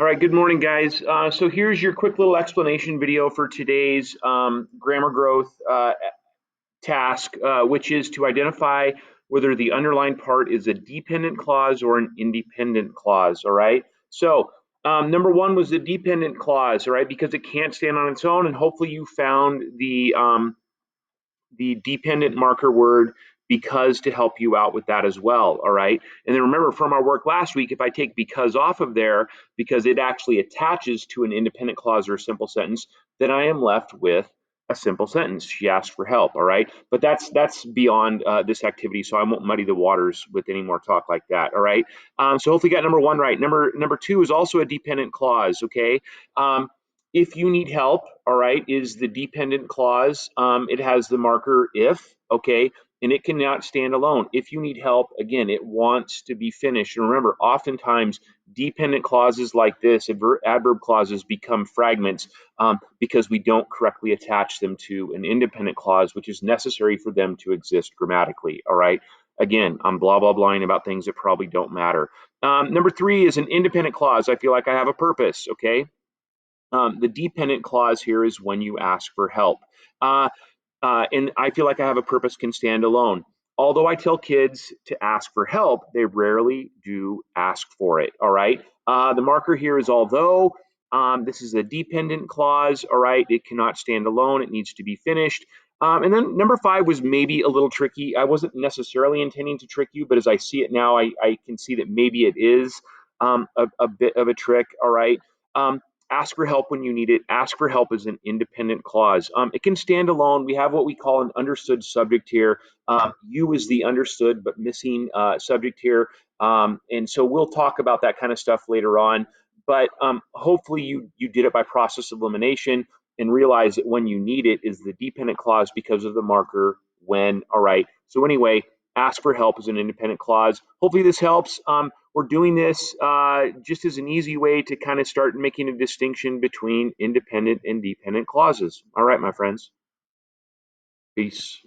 All right, good morning, guys. So here's your quick little explanation video for today's grammar growth task, which is to identify whether the underlined part is a dependent clause or an independent clause. All right. So number one was the dependent clause, all right, because it can't stand on its own, and hopefully you found the dependent marker word because to help you out with that as well. All right. And then remember from our work last week, if I take because off of there, because it actually attaches to an independent clause or a simple sentence, then I am left with a simple sentence. She asked for help. All right. But that's beyond this activity. So I won't muddy the waters with any more talk like that. All right. So hopefully you got number one right. Number two is also a dependent clause. Okay. If you need help, all right, is the dependent clause. It has the marker if, okay, and it cannot stand alone. If you need help, again, it wants to be finished. And remember, oftentimes dependent clauses like this, adverb clauses, become fragments because we don't correctly attach them to an independent clause, which is necessary for them to exist grammatically, all right? Again, I'm blah, blah, blahing about things that probably don't matter. Number three is an independent clause. I feel like I have a purpose, okay? The dependent clause here is when you ask for help. And I feel like I have a purpose can stand alone. Although I tell kids to ask for help, they rarely do ask for it. All right. The marker here is although. This is a dependent clause. All right. It cannot stand alone. It needs to be finished. And then number five was maybe a little tricky. I wasn't necessarily intending to trick you, but as I see it now, I can see that maybe it is a bit of a trick. All right. Um, Ask for help when you need it. Ask for help is an independent clause. It can stand alone. We have what we call an understood subject here. You is the understood but missing subject here. And so we'll talk about that kind of stuff later on. But hopefully you did it by process of elimination and realize that when you need it is the dependent clause because of the marker when. All right. So anyway, ask for help is an independent clause. Hopefully this helps. We're doing this just as an easy way to kind of start making a distinction between independent and dependent clauses. All right, my friends. Peace.